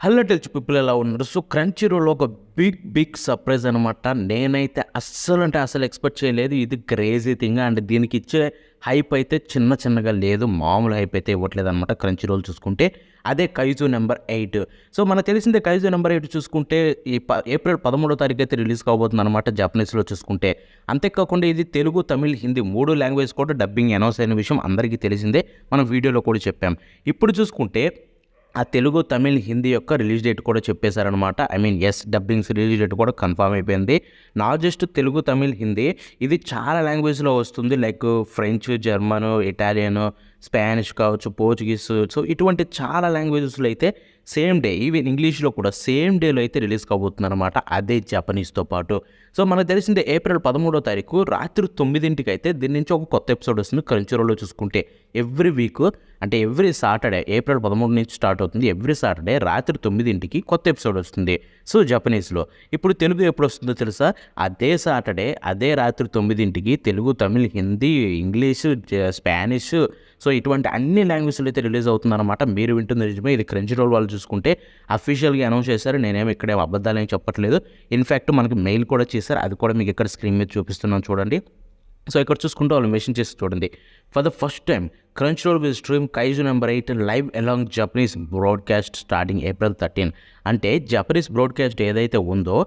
Hello టెల్చ్ people ఎలా ఉన్నారు? So crunchy రోల్‌లో ఒక బిగ్ సర్ప్రైజ్ అనమాట. నేనైతే అస్సలు ఎక్స్‌పెక్ట్ చేయలేదు. ఇది క్రేజీ థింగ్ అండ్ దీనికిచ్చే హైప్ అయితే చిన్నగా లేదు. మామూలు హైప్ అయితే ఇవ్వట్లేదనమాట క్రంచీ రోల్ చూసుకుంటే. అదే కైజు నంబర్ 8. సో మనకు తెలిసిందే కైజు నంబర్ 8 చూసుకుంటే ఏప్రిల్ 13వ తారీఖు అయితే రిలీజ్ కాబోతుందనమాట జాపనీస్‌లో చూసుకుంటే. అంతేకాకుండా ఇది తెలుగు, తమిళ్, హిందీ 3 లాంగ్వేజ్ కూడా డబ్బింగ్ అనౌన్స్ అయిన విషయం అందరికీ తెలిసిందే. మనం వీడియోలో కూడా చెప్పాం. ఇప్పుడు చూసుకుంటే ఆ తెలుగు, తమిళ్, హిందీ యొక్క రిలీజ్ డేట్ కూడా చెప్పేశారనమాట. డబ్బింగ్స్ రిలీజ్ డేట్ కూడా కన్ఫర్మ్ అయిపోయింది. నాట్ జస్ట్ తెలుగు, తమిళ్, హిందీ ఇది చాలా లాంగ్వేజ్‌లో వస్తుంది. లైక్ ఫ్రెంచ్, జర్మను, ఇటాలియను, స్పానిష్ కావచ్చు, పోర్చుగీస్. సో ఇటువంటి చాలా లాంగ్వేజెస్‌లో అయితే సేమ్ డే, ఈవెన్ ఇంగ్లీష్‌లో కూడా సేమ్ డేలో అయితే రిలీజ్ కాబోతుందనమాట. అదే జపనీస్‌తో పాటు. సో మనకు తెలిసిందే ఏప్రిల్ 13వ తారీఖు రాత్రి 9కి అయితే దీని నుంచి ఒక కొత్త ఎపిసోడ్ వస్తుంది క్రంచీ రోల్‌లో చూసుకుంటే. ఎవ్రీ వీక్ అంటే ఎవ్రీ సాటర్డే ఏప్రిల్ 13 నుంచి స్టార్ట్ అవుతుంది. ఎవ్రీ సాటర్డే రాత్రి 9కి కొత్త ఎపిసోడ్ వస్తుంది. సో జపనీస్‌లో. ఇప్పుడు తెలుగు ఎప్పుడు వస్తుందో తెలుసా? అదే సాటర్డే అదే రాత్రి 9కి Telugu, Tamil, Hindi, English, Spanish, so ఇటువంటి అన్ని లాంగ్వేజ్‌లో అయితే రిలీజ్ అవుతుందన్నమాట. మీరు వింటుంది నిజమే. ఇది క్రంచీ రోల్ వాళ్ళు చూసుకుంటే అఫీషియల్‌గా అనౌన్స్ చేశారు. నేనేమి ఇక్కడేం అబద్ధాలేం చెప్పట్లేదు. ఇన్‌ఫాక్ట్ మనకి మెయిల్ కూడా చేశారు. అది కూడా మీకు ఇక్కడ స్క్రీన్ మీద చూపిస్తున్నాను చూడండి. సో ఇక్కడ చూసుకుంటే వాళ్ళు మెన్షన్ చేసి చూడండి. For the first time Crunchyroll will stream Kaiju number 8 live along Japanese broadcast starting April 13. అంటే జపనీస్ బ్రాడ్‌కాస్ట్ ఏదైతే ఉందో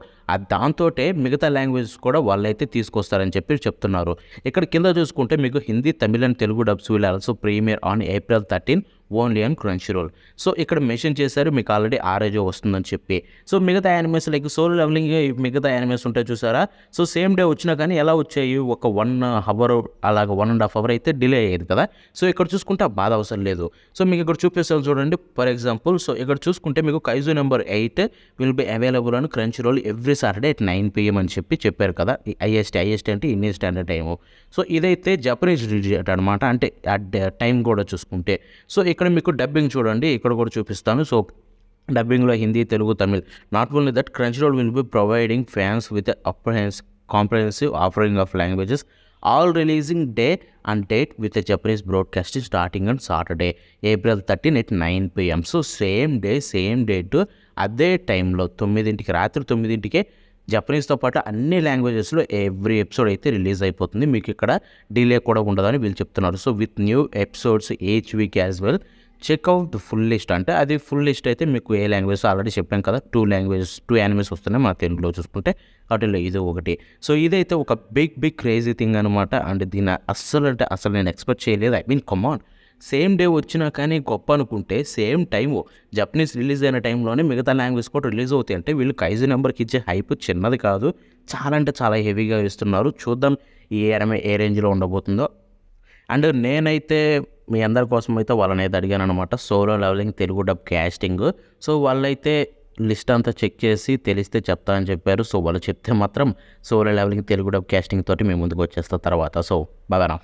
దాంతోటే మిగతా లాంగ్వేజెస్ కూడా వాళ్ళైతే తీసుకొస్తారని చెప్పి చెప్తున్నారు. ఇక్కడ కింద చూసుకుంటే మీకు Hindi, Tamil and Telugu dubs will also premiere on April 13 only on Crunchyroll. So ఇక్కడ మెన్షన్ చేశారు మీకు ఆల్రెడీ ఆ రోజే వస్తుందని చెప్పి. సో మిగతా యానిమేస్ లైక్ సోలో లెవెలింగ్ మిగతా యానిమేస్ ఉంటాయి చూసారా? సో సేమ్ డే వచ్చినా కానీ ఎలా వచ్చాయి? ఒక 1 అవర్ అలాగ 1 ½ అవర్ అయితే డిలే అయ్యేది కదా! సో ఇక్కడ చూసుకుంటే ఆ బాధ అవసరం లేదు. సో మీకు ఇక్కడ చూపిస్తాను చూడండి. ఫర్ ఎగ్జాంపుల్ సో ఇక్కడ చూసుకుంటే మీకు Kaiju number 8 will be available on Crunchyroll every Saturday at 9 PM అని చెప్పారు కదా! ఐఎస్టీ అంటే ఇండియన్ స్టాండర్డ్ టైము. సో ఇదైతే జపనీస్ రిలీజ్ డేట్ అనమాట. అంటే టైం కూడా చూసుకుంటే. సో ఇక్కడ మీకు డబ్బింగ్ చూడండి. ఇక్కడ కూడా చూపిస్తాను. సో డబ్బింగ్‌లో Hindi, Telugu, Tamil. Not only that Crunchyroll will be providing fans with comprehensive offering of languages all releasing day and date with Japanese broadcasting starting on Saturday April 13 at 9 PM. So same day same date అదే టైంలో 9కి రాత్రి 9కే జపనీస్‌తో పాటు అన్ని లాంగ్వేజెస్‌లో every episode అయితే రిలీజ్ అయిపోతుంది. మీకు ఇక్కడ డిలే కూడా ఉండదని వీళ్ళు చెప్తున్నారు. So with new episodes each week as well check out the full list. అంటే అది ఫుల్ లిస్ట్ అయితే మీకు ఏ లాంగ్వేజ్ ఆల్రెడీ చెప్పాం కదా! 2 యానిమేస్ వస్తున్నాయి మన తెలుగులో చూసుకుంటే. వాటిల్లో ఇది ఒకటి. సో ఇదైతే ఒక బిగ్ క్రేజీ థింగ్ అనమాట. అండ్ దీన్ని అస్సలు నేను ఎక్స్‌పెక్ట్ చేయలేదు. కమ్ ఆన్, సేమ్ డే వచ్చినా కానీ గొప్ప అనుకుంటే సేమ్ టైము జపనీస్ రిలీజ్ అయిన టైంలోనే మిగతా లాంగ్వేజ్ కూడా రిలీజ్ అవుతాయి. అంటే వీళ్ళు కైజు నెంబర్కి ఇచ్చే హైప్ చిన్నది కాదు. చాలా అంటే చాలా హెవీగా ఇస్తున్నారు. చూద్దాం ఈ యానిమే ఏ రేంజ్‌లో ఉండబోతుందో. అండ్ నేనైతే మీ అందరి కోసం అయితే వాళ్ళనైతే అడిగాననమాట. Solo leveling Telugu dub casting. So వాళ్ళైతే లిస్ట్ అంతా చెక్ చేసి తెలిస్తే చెప్తా అని చెప్పారు. సో వాళ్ళు చెప్తే మాత్రం solo leveling Telugu dub casting తోటి మీ ముందుకు వచ్చేస్తా తర్వాత. సో బాయ్ నా.